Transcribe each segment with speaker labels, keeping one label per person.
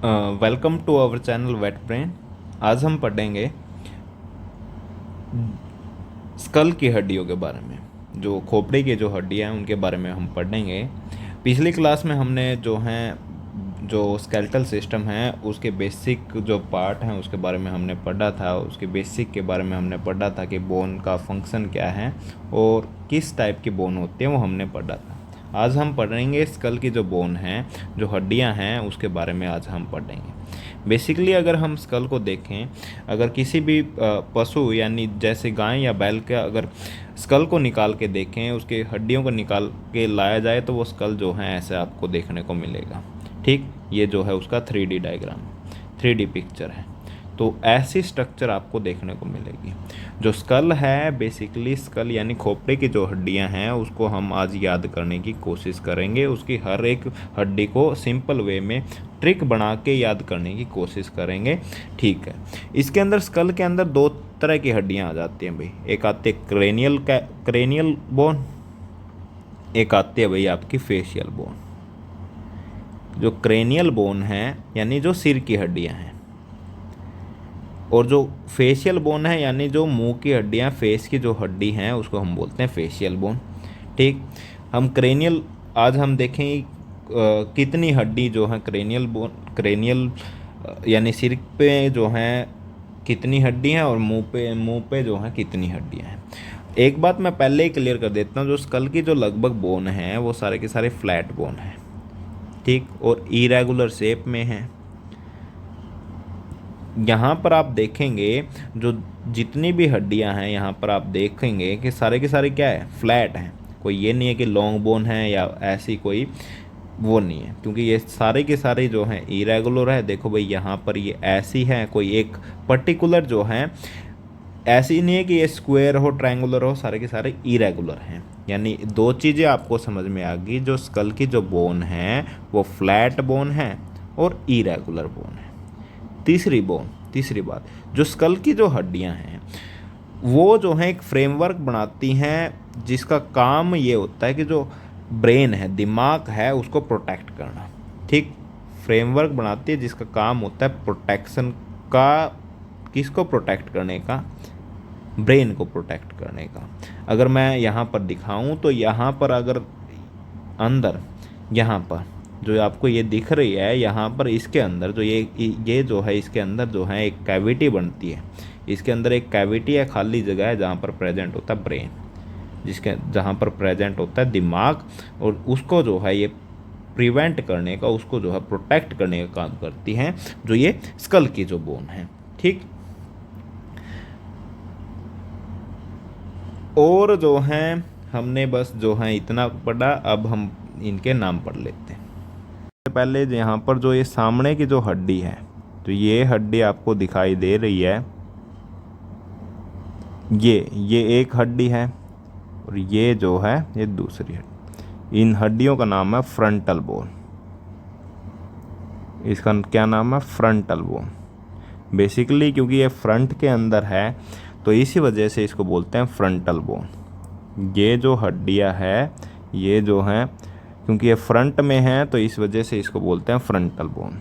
Speaker 1: Welcome to our channel Wet Brain. आज हम पढ़ेंगे स्कल की हड्डियों के बारे में। जो खोपड़ी की जो हड्डियाँ हैं उनके बारे में हम पढ़ेंगे। पिछली क्लास में हमने जो स्केलेटल सिस्टम है उसके बेसिक जो पार्ट हैं उसके बारे में हमने पढ़ा था। उसके बेसिक के बारे में हमने पढ़ा था कि बोन का फंक्शन क्या है और किस टाइप की बोन होती है, वो हमने पढ़ा था। आज हम पढ़ेंगे स्कल की जो बोन है, जो हड्डियां हैं, उसके बारे में आज हम पढ़ेंगे। बेसिकली अगर हम स्कल को देखें, अगर किसी भी पशु यानी जैसे गाय या बैल का अगर स्कल को निकाल के देखें, उसके हड्डियों को निकाल के लाया जाए तो वो स्कल जो है ऐसे आपको देखने को मिलेगा। ठीक, ये जो है उसका 3D डायग्राम, 3D पिक्चर है। तो ऐसी स्ट्रक्चर आपको देखने को मिलेगी। जो स्कल है, बेसिकली स्कल यानी खोपड़े की जो हड्डियां हैं उसको हम आज याद करने की कोशिश करेंगे। उसकी हर एक हड्डी को सिंपल वे में ट्रिक बना के याद करने की कोशिश करेंगे। ठीक है, इसके अंदर स्कल के अंदर दो तरह की हड्डियां आ जाती हैं भाई। एक आती है क्रेनियल बोन, एक आती है भाई आपकी फेशियल बोन। जो क्रेनियल बोन है यानी जो सिर की हड्डियां हैं, और जो फेशियल बोन है यानी जो मुंह की हड्डियां, फेस की जो हड्डी हैं उसको हम बोलते हैं फेशियल बोन। ठीक, हम क्रेनियल आज हम देखें कितनी हड्डी जो है क्रेनियल यानी सिर पे जो हैं कितनी हड्डी हैं और मुंह पे जो हैं कितनी हड्डियां हैं। एक बात मैं पहले ही क्लियर कर देता हूँ, जो स्कल की जो लगभग बोन है वो सारे के सारे फ्लैट बोन है। ठीक, और इरेगुलर शेप में है। यहाँ पर आप देखेंगे जो जितनी भी हड्डियाँ हैं यहाँ पर आप देखेंगे कि सारे के सारे क्या है, फ्लैट हैं। कोई ये नहीं है कि लॉन्ग बोन है या ऐसी कोई वो नहीं है, क्योंकि ये सारे के सारे जो हैं इरेगुलर है। देखो भाई यहाँ पर ये ऐसी है, कोई एक पर्टिकुलर जो है ऐसी नहीं है कि ये स्क्वायर हो ट्रायंगुलर हो, सारे के सारे इरेगुलर हैं। यानी दो चीज़ें आपको समझ में आ गई, जो स्कल की जो बोन है वो फ्लैट बोन है और इरेगुलर बोन है। तीसरी बात, जो स्कल की जो हड्डियां हैं वो जो है एक फ्रेमवर्क बनाती हैं, जिसका काम ये होता है कि जो ब्रेन है, दिमाग है, उसको प्रोटेक्ट करना। ठीक, फ्रेमवर्क बनाती है जिसका काम होता है प्रोटेक्शन का। किसको प्रोटेक्ट करने का? ब्रेन को प्रोटेक्ट करने का। अगर मैं यहाँ पर दिखाऊं तो यहाँ पर अगर अंदर यहाँ पर जो आपको ये दिख रही है, यहाँ पर इसके अंदर जो ये जो है इसके अंदर जो है एक कैविटी बनती है। इसके अंदर एक कैविटी है, खाली जगह है जहाँ पर प्रेजेंट होता है ब्रेन, जहाँ पर प्रेजेंट होता है दिमाग, और उसको जो है ये प्रिवेंट करने का, उसको जो है प्रोटेक्ट करने का काम करती हैं जो ये स्कल की जो बोन है। ठीक, और जो हैं हमने बस जो है इतना पढ़ा, अब हम इनके नाम पढ़ लेते हैं। पहले यहाँ पर जो ये सामने की जो हड्डी है, तो ये हड्डी आपको दिखाई दे रही है, ये एक हड्डी है और ये जो है ये दूसरी हड्डी। इन हड्डियों का नाम है फ्रंटल बोन। इसका क्या नाम है? Frontal bone. बेसिकली क्योंकि ये फ्रंट के अंदर है तो इसी वजह से इसको बोलते हैं फ्रंटल बोन। ये जो हड्डियाँ है ये जो हैं, क्योंकि ये फ्रंट में है तो इस वजह से इसको बोलते हैं फ्रंटल बोन।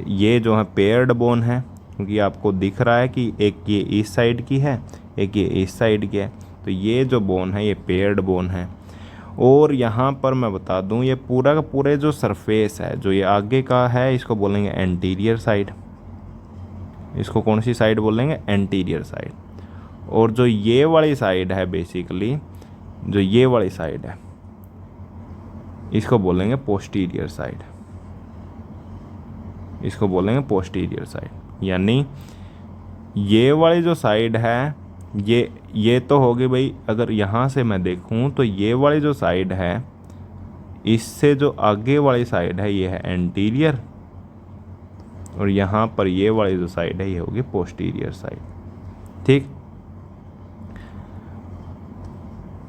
Speaker 1: ये जो है पेयर्ड बोन है, क्योंकि आपको दिख रहा है कि एक ये इस साइड की है, एक ये इस साइड की है, तो ये जो बोन है ये पेयर्ड बोन है। और यहाँ पर मैं बता दूँ, ये पूरा का पूरे जो सरफेस है, जो ये आगे का है, इसको बोलेंगे एंटीरियर साइड। इसको कौन सी साइड बोलेंगे? Anterior side. और जो ये वाली साइड है, बेसिकली जो ये वाली साइड है, इसको बोलेंगे पोस्टीरियर साइड। इसको बोलेंगे पोस्टीरियर साइड। यानी ये वाली जो साइड है, ये तो होगी भाई, अगर यहाँ से मैं देखूँ तो ये वाली जो साइड है, इससे जो आगे वाली साइड है ये है एंटीरियर, और यहाँ पर ये वाली जो साइड है ये होगी पोस्टीरियर साइड। ठीक,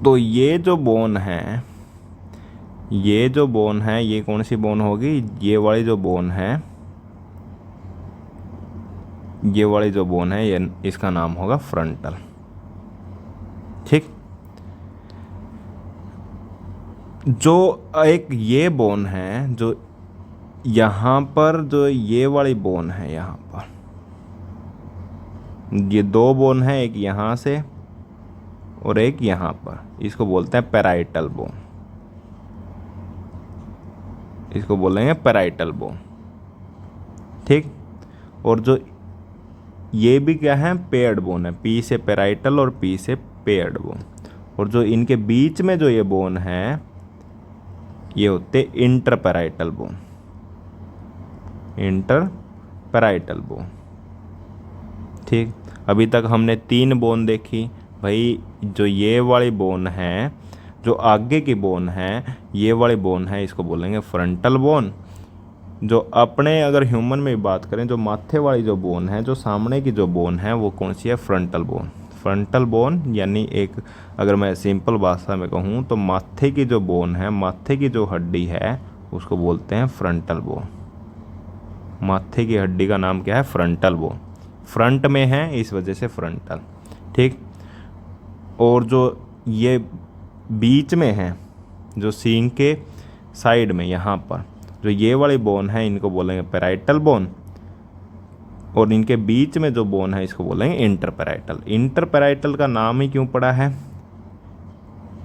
Speaker 1: तो ये जो बोन है, ये जो बोन है ये कौन सी बोन होगी? ये वाली जो बोन है, ये वाली जो बोन है ये, इसका नाम होगा फ्रंटल। ठीक, जो एक ये बोन है जो यहाँ पर जो ये वाली बोन है, यहाँ पर ये दो बोन है, एक यहाँ से और एक यहाँ पर, इसको बोलते हैं पैराइटल बोन, इसको बोलेंगे पैराइटल बोन। ठीक। और जो ये भी क्या है, पेयर्ड बोन है, पी से पैराइटल और पी से पेयर्ड बोन। और जो इनके बीच में जो ये बोन है ये होते इंटरपैराइटल बोन, इंटरपैराइटल बोन। ठीक। अभी तक हमने 3 बोन देखी भाई। जो ये वाली बोन है, जो आगे की बोन है, ये वाली बोन है, इसको बोलेंगे फ्रंटल बोन। जो अपने अगर ह्यूमन में बात करें, जो माथे वाली जो बोन है, जो सामने की जो बोन है, वो कौन सी है, फ्रंटल बोन। फ्रंटल बोन यानी एक, अगर मैं सिंपल भाषा में कहूँ तो माथे की जो बोन है, माथे की जो हड्डी है, उसको बोलते हैं फ्रंटल बोन। माथे की हड्डी का नाम क्या है, फ्रंटल बोन। फ्रंट में है इस वजह से फ्रंटल। ठीक। और जो ये बीच में है, जो सींग के साइड में यहाँ पर जो ये वाली बोन है, इनको बोलेंगे पैराइटल बोन। और इनके बीच में जो बोन है, इसको बोलेंगे इंटरपैराइटल। इंटरपैराइटल का नाम ही क्यों पड़ा है,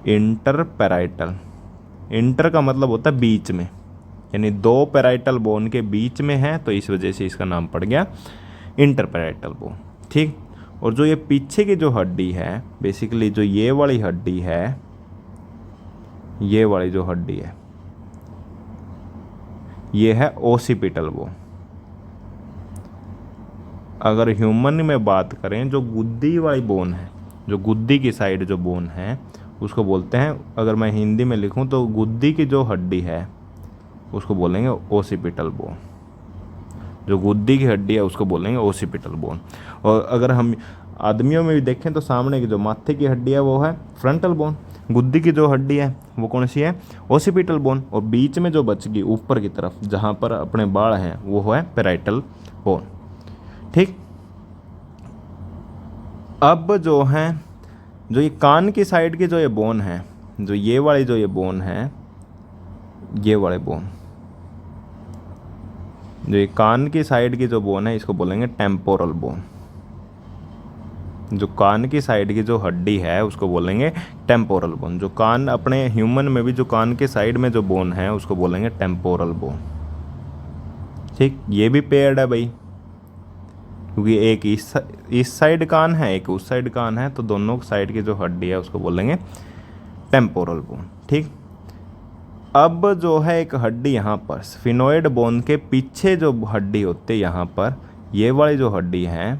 Speaker 1: इंटरपैराइटल। इंटर का मतलब होता है बीच में, यानी 2 पैराइटल बोन के बीच में है, तो इस वजह से इसका नाम पड़ गया इंटरपैराइटल बोन। ठीक। और जो ये पीछे की जो हड्डी है, बेसिकली जो ये वाली हड्डी है, ये वाली जो हड्डी है, ये है ओसिपिटल बोन। अगर ह्यूमन में बात करें, जो गुद्दी वाली बोन है, जो गुद्दी की साइड जो बोन है, उसको बोलते हैं, अगर मैं हिंदी में लिखूं तो गुद्दी की जो हड्डी है उसको बोलेंगे ओसिपिटल बोन। जो गुद्दी की हड्डी है उसको बोलेंगे ओसिपिटल बोन। और अगर हम आदमियों में भी देखें तो सामने की जो माथे की हड्डी है वो है फ्रंटल बोन, गुद्दी की जो हड्डी है वो कौन सी है, ओसिपिटल बोन। और बीच में जो बच गई ऊपर की तरफ जहाँ पर अपने बाल हैं, वो है पैराइटल बोन। ठीक। अब जो है, जो ये कान की साइड की जो ये बोन है, जो ये वाली जो ये बोन है, ये वाले बोन, जो ये कान की साइड की जो बोन है, इसको बोलेंगे टेम्पोरल बोन। जो कान की साइड की जो हड्डी है उसको बोलेंगे टेम्पोरल बोन। जो कान, अपने ह्यूमन में भी जो कान के साइड में जो बोन है उसको बोलेंगे टेम्पोरल बोन। ठीक। ये भी पेयर्ड है भाई, क्योंकि एक इस साइड कान है, एक उस साइड कान है, तो दोनों साइड की जो हड्डी है उसको बोलेंगे टेम्पोरल बोन। ठीक। अब जो है एक हड्डी यहाँ पर स्फिनोइड बोन के पीछे जो हड्डी होती है, यहाँ पर ये वाली जो हड्डी है,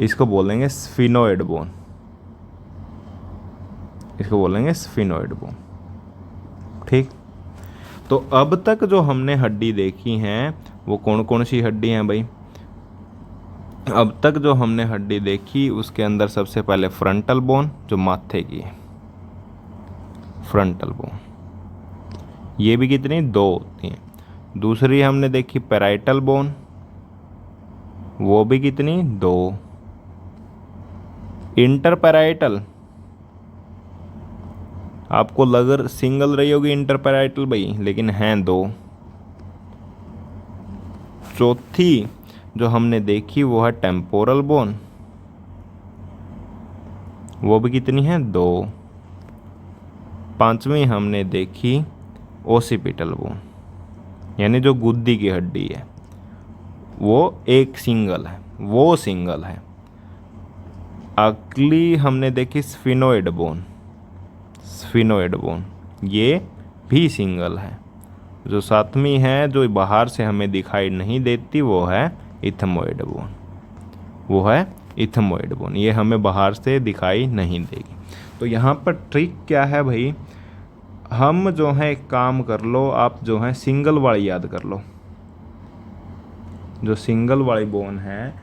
Speaker 1: इसको बोलेंगे स्फिनोइड बोन, इसको बोलेंगे स्फिनोइड बोन। ठीक। तो अब तक जो हमने हड्डी देखी हैं वो कौन कौन सी हड्डी हैं भाई। अब तक जो हमने हड्डी देखी उसके अंदर सबसे पहले फ्रंटल बोन, जो माथे की है, फ्रंटल बोन, ये भी कितनी, 2 होती हैं। दूसरी हमने देखी पैराइटल बोन, वो भी कितनी, 2। इंटरपैराइटल, आपको लग सिंगल रही होगी इंटरपैराइटल भाई, लेकिन हैं 2। चौथी जो हमने देखी वो है टेम्पोरल बोन, वो भी कितनी है, 2। पांचवी हमने देखी ओसिपिटल बोन, यानी जो गुद्दी की हड्डी है, वो एक सिंगल है, वो सिंगल है। अगली हमने देखी स्फिनोइड बोन, स्फिनोइड बोन, ये भी सिंगल है। जो सातवीं है, जो बाहर से हमें दिखाई नहीं देती, वो है इथमोइड बोन, वो है इथमोइड बोन, ये हमें बाहर से दिखाई नहीं देगी। तो यहाँ पर ट्रिक क्या है भाई, हम जो है एक काम कर लो, आप जो है सिंगल वाली याद कर लो। जो सिंगल वाली बोन है,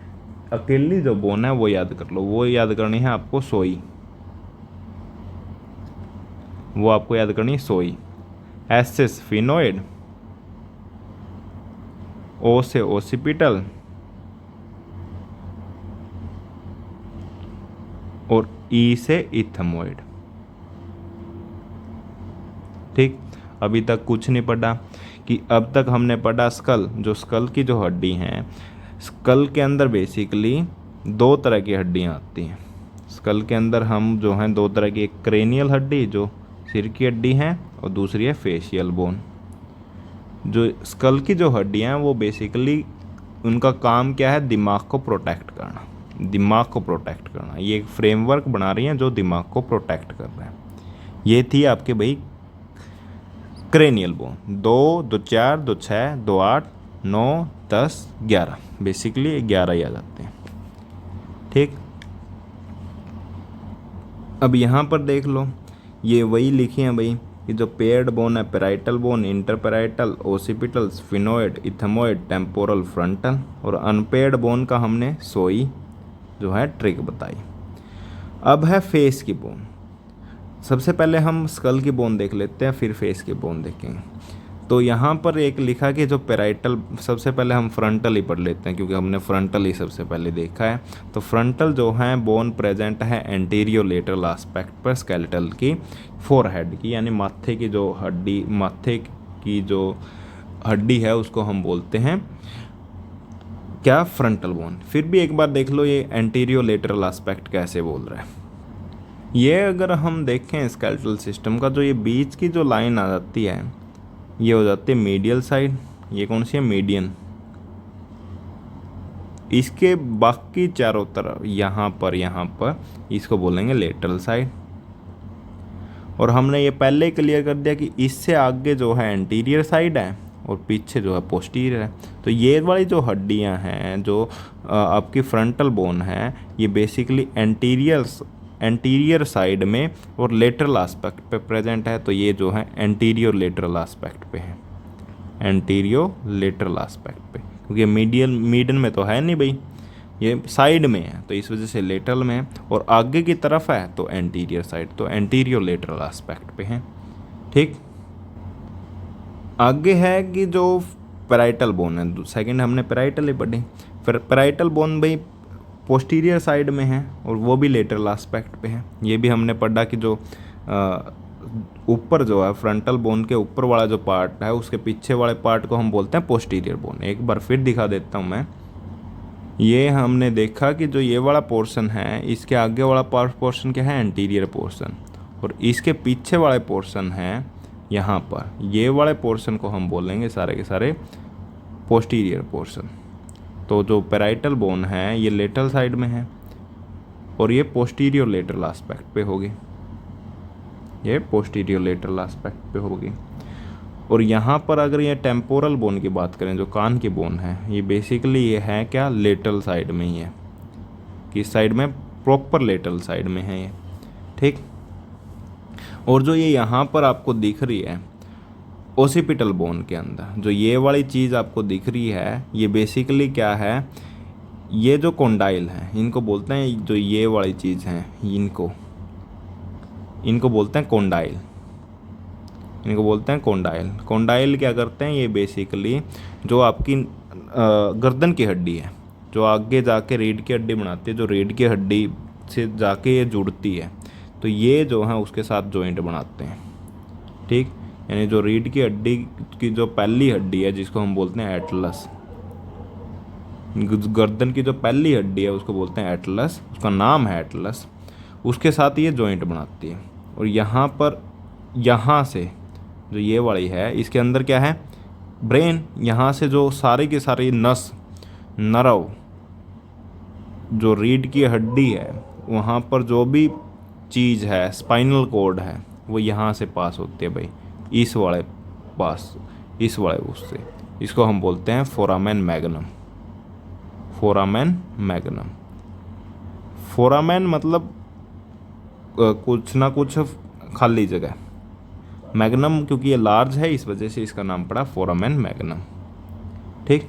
Speaker 1: अकेली जो बोन है वो याद कर लो। वो याद करनी है आपको सोई, वो आपको याद करनी है सोई। एस से स्फिनोइड, ओ से ओसिपिटल, और ई से इथमोइड। ठीक। अभी तक कुछ नहीं पढ़ा कि अब तक हमने पढ़ा स्कल, जो स्कल की जो हड्डी हैं, स्कल के अंदर बेसिकली दो तरह की हड्डियाँ आती हैं। स्कल के अंदर हम जो हैं दो तरह की, एक क्रेनियल हड्डी जो सिर की हड्डी है और दूसरी है फेशियल बोन। जो स्कल की जो हड्डियाँ हैं वो बेसिकली उनका काम क्या है, दिमाग को प्रोटेक्ट करना, दिमाग को प्रोटेक्ट करना। ये एक फ्रेमवर्क बना रही हैं जो दिमाग को प्रोटेक्ट कर रहा है। ये थी आपके भाई क्रेनियल बोन, 2, 2, 4, 2, 6, 2, 8, 9, 10, 11, बेसिकली 11 ही आ जाते हैं। ठीक, अब यहाँ पर देख लो, ये वही लिखी हैं भाई कि जो पेयर्ड बोन है, parietal bone, interparietal, occipital, sphenoid, ethmoid, temporal, frontal, और अनपेयर्ड बोन का हमने सोई जो है ट्रिक बताई। अब है फेस की बोन। सबसे पहले हम स्कल की बोन देख लेते हैं, फिर फेस की बोन देखेंगे। तो यहाँ पर एक लिखा कि जो पेराइटल, सबसे पहले हम फ्रंटल ही पढ़ लेते हैं क्योंकि हमने फ्रंटल ही सबसे पहले देखा है। तो फ्रंटल जो है बोन प्रेजेंट है एंटीरियर लेटरल एस्पेक्ट पर स्केलेटल की, फोरहेड की, यानी माथे की जो हड्डी, माथे की जो हड्डी है उसको हम बोलते हैं क्या, फ्रंटल बोन। फिर भी एक बार देख लो ये एंटीरियर लेटरल एस्पेक्ट कैसे बोल रहा है। ये अगर हम देखें स्केलेटल सिस्टम का, जो ये बीच की जो लाइन आ जाती है ये हो जाती है मीडियल साइड। ये कौन सी है, मीडियन। इसके बाकी चारों तरफ यहाँ पर इसको बोलेंगे लेटरल साइड। और हमने ये पहले ही क्लियर कर दिया कि इससे आगे जो है एंटीरियर साइड है और पीछे जो है पोस्टीरियर है। तो ये वाली जो हड्डियाँ हैं जो आपकी फ्रंटल बोन है, ये बेसिकली एंटीरियर साइड में और लेटरल एस्पेक्ट पे प्रेजेंट है। तो ये जो है एंटीरियर लेटरल एस्पेक्ट पे है, एंटीरियर लेटरल एस्पेक्ट पे, क्योंकि मीडियन में तो है नहीं भाई, ये साइड में है तो इस वजह से लेटरल में है। और आगे की तरफ है तो एंटीरियर साइड, तो एंटीरियर लेटरल एस्पेक्ट पे है। ठीक, आगे है कि जो पेराइटल बोन है, सेकंड हमने पेराइटल ही पढ़ी। फिर पेराइटल बोन भाई पोस्टीरियर साइड में है और वो भी लेटरल एस्पेक्ट पे है। ये भी हमने पढ़ा कि जो ऊपर जो है फ्रंटल बोन के ऊपर वाला जो पार्ट है उसके पीछे वाले पार्ट को हम बोलते हैं पोस्टीरियर बोन। एक बार फिर दिखा देता हूँ मैं। ये हमने देखा कि जो ये वाला पोर्शन है, इसके आगे वाला पोर्शन क्या है, एंटीरियर पोर्शन, और इसके पीछे वाले पोर्शन है यहाँ पर, ये वाले पोर्शन को हम बोलेंगे सारे के सारे पोस्टीरियर पोर्शन। तो जो पेराइटल बोन है ये लेटरल साइड में है और ये पोस्टीरियर लेटरल एस्पेक्ट पे होगी, ये पोस्टीरियर लेटरल एस्पेक्ट पे होगी। और यहाँ पर अगर ये टेम्पोरल बोन की बात करें, जो कान की बोन है, ये बेसिकली ये है क्या, लेटरल साइड में ही है। किस साइड में, प्रॉपर लेटरल साइड में है ये। ठीक, और जो ये यहाँ पर आपको दिख रही है ओसिपिटल बोन के अंदर, जो ये वाली चीज़ आपको दिख रही है, ये बेसिकली क्या है, ये जो कॉन्डाइल है इनको बोलते हैं, जो ये वाली चीज़ है इनको बोलते हैं कॉन्डाइल, इनको बोलते हैं कॉन्डाइल। कॉन्डाइल क्या करते हैं, ये बेसिकली जो आपकी गर्दन की हड्डी है, जो आगे जाके रीढ़ की हड्डी बनाती है, जो रीढ़ की हड्डी से जाके ये जुड़ती है, तो ये जो है उसके साथ जॉइंट बनाते हैं। ठीक, यानी जो रीढ़ की हड्डी की जो पहली हड्डी है जिसको हम बोलते हैं एटलस, गर्दन की जो पहली हड्डी है उसको बोलते हैं एटलस, उसका नाम है एटलस, उसके साथ ये जॉइंट बनाती है। और यहाँ पर, यहाँ से जो ये वाली है इसके अंदर क्या है, ब्रेन। यहाँ से जो सारे के सारे नस, नर्व, जो रीढ़ की हड्डी है वहाँ पर जो भी चीज़ है, स्पाइनल कॉर्ड है, वो यहाँ से पास होती है भाई, इस वाले पास, इस वाले उससे। इसको हम बोलते हैं foramen magnum. Foramen magnum, foramen मतलब कुछ ना कुछ खाली जगह, मैग्नम क्योंकि ये लार्ज है इस वजह से इसका नाम पड़ा फोरामेन मैग्नम। ठीक,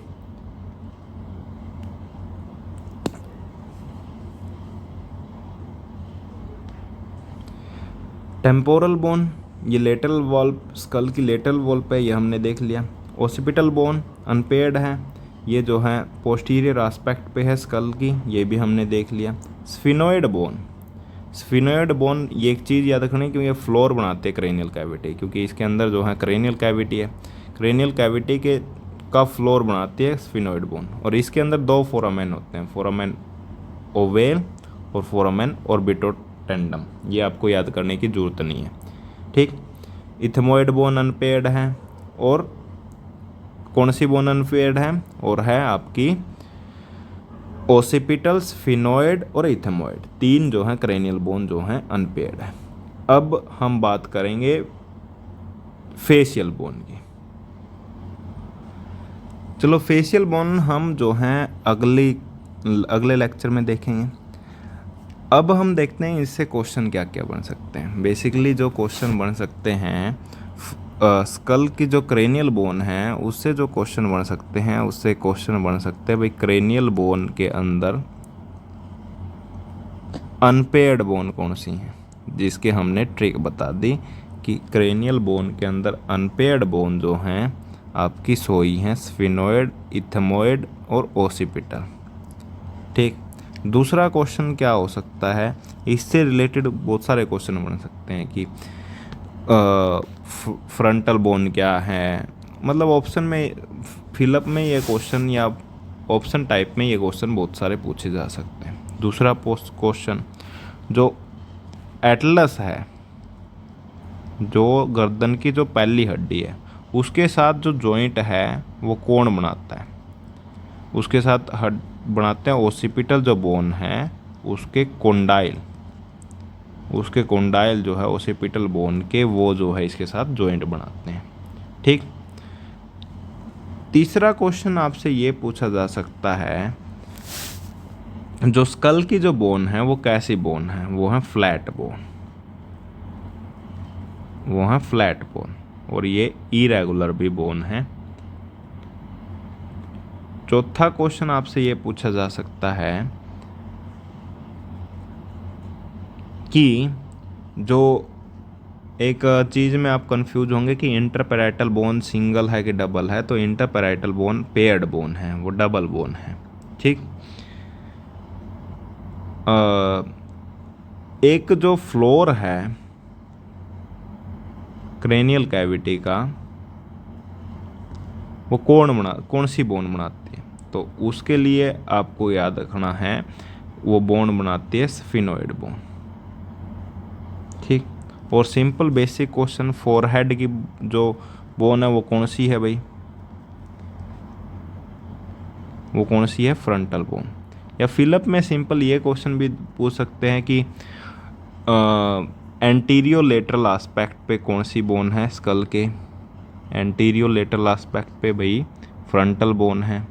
Speaker 1: टेम्पोरल बोन, ये लेटरल वॉल, स्कल की लेटरल वॉल पे, ये हमने देख लिया। ओसिपिटल बोन अनपेयर्ड है, ये जो है पोस्टीरियर एस्पेक्ट पे है स्कल की, ये भी हमने देख लिया। स्फिनोइड बोन, स्फिनोइड बोन, ये एक चीज़ याद रखनी क्योंकि ये फ्लोर बनाते हैं क्रेनियल कैविटी, क्योंकि इसके अंदर जो है क्रेनियल कैविटी है, क्रेनियल कैविटी के का फ्लोर बनाती है स्फिनोइड बोन। और इसके अंदर दो फोरामेन होते हैं, फोरामेन ओवेल और फोरामेन ऑर्बिटोटेंडम, ये आपको याद करने की ज़रूरत नहीं है, ठीक। इथमोइड बोन अनपेयर्ड है, और कौन सी बोन अनपेयर्ड है, और है आपकी ओसिपिटल, स्फिनोइड और इथमोइड, तीन जो हैं क्रेनियल बोन जो हैं अनपेयर्ड है। अब हम बात करेंगे फेशियल बोन की। चलो फेशियल बोन हम जो हैं अगले लेक्चर में देखेंगे। अब हम देखते हैं इससे क्वेश्चन क्या क्या बन सकते हैं। बेसिकली जो क्वेश्चन बन सकते हैं स्कल की जो क्रेनियल बोन है उससे जो क्वेश्चन बन सकते हैं, उससे क्वेश्चन बन सकते हैं भाई क्रेनियल बोन के अंदर अनपेयर्ड बोन कौन सी है, जिसके हमने ट्रिक बता दी कि क्रेनियल बोन के अंदर अनपेयर्ड बोन जो हैं आपकी सोई हैं स्फिनोइड, इथमोइड और ओसिपिटल, ठीक। दूसरा क्वेश्चन क्या हो सकता है, इससे रिलेटेड बहुत सारे क्वेश्चन बन सकते हैं कि फ्रंटल बोन क्या है, मतलब ऑप्शन में फिलअप में ये क्वेश्चन या ऑप्शन टाइप में ये क्वेश्चन बहुत सारे पूछे जा सकते हैं। दूसरा क्वेश्चन जो एटलस है, जो गर्दन की जो पहली हड्डी है उसके साथ जो जॉइंट है वो कौन बनाता है, उसके साथ हड बनाते हैं ओसिपिटल जो बोन है उसके कोंडाइल जो है ओसिपिटल बोन के, वो जो है इसके साथ जॉइंट बनाते हैं, ठीक। तीसरा क्वेश्चन आपसे ये पूछा जा सकता है जो स्कल की जो बोन है वो कैसी बोन है, वो है फ्लैट बोन, और ये इरेगुलर भी बोन है। चौथा क्वेश्चन आपसे ये पूछा जा सकता है कि जो एक चीज़ में आप कंफ्यूज होंगे कि इंटरपैराइटल बोन सिंगल है कि डबल है, तो इंटरपैराइटल बोन पेयर्ड बोन है, वो डबल बोन है, ठीक। एक जो फ्लोर है क्रेनियल कैविटी का वो कौन सी बोन बनाती है, तो उसके लिए आपको याद रखना है वो बोन बनाती है स्फिनोइड बोन, ठीक। और सिंपल बेसिक क्वेश्चन, फोरहेड की जो बोन है वो कौन सी है भाई, वो कौन सी है, फ्रंटल बोन। या फिलअप में सिंपल ये क्वेश्चन भी पूछ सकते हैं कि एंटीरियो लेटरल एस्पेक्ट पे कौन सी बोन है स्कल के, एंटीरियो लेटरल एस्पेक्ट पे भाई फ्रंटल बोन है।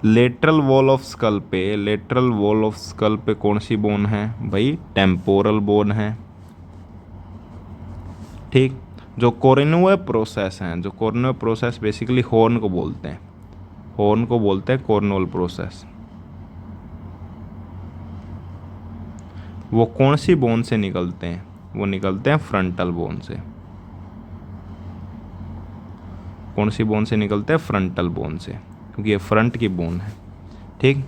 Speaker 1: लेटरल वॉल ऑफ स्कल पे कौन सी बोन है भाई, टेम्पोरल बोन है, ठीक। जो कोरिनुअल प्रोसेस बेसिकली हॉर्न को बोलते हैं कोरिनुअल प्रोसेस, वो कौन सी बोन से निकलते हैं, वो निकलते हैं फ्रंटल बोन से। कौन सी बोन से निकलते हैं, फ्रंटल बोन से, क्योंकि ये फ्रंट की बोन है, ठीक।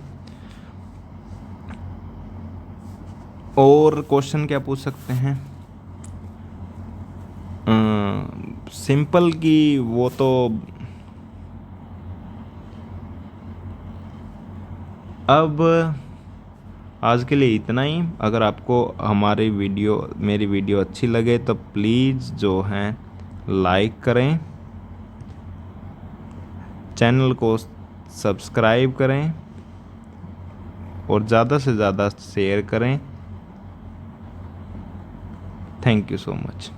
Speaker 1: और क्वेश्चन क्या पूछ सकते हैं, सिंपल की वो तो अब आज के लिए इतना ही। अगर आपको मेरी वीडियो अच्छी लगे तो प्लीज़ जो है लाइक करें, चैनल को सब्सक्राइब करें और ज़्यादा से ज़्यादा शेयर करें। Thank you so much.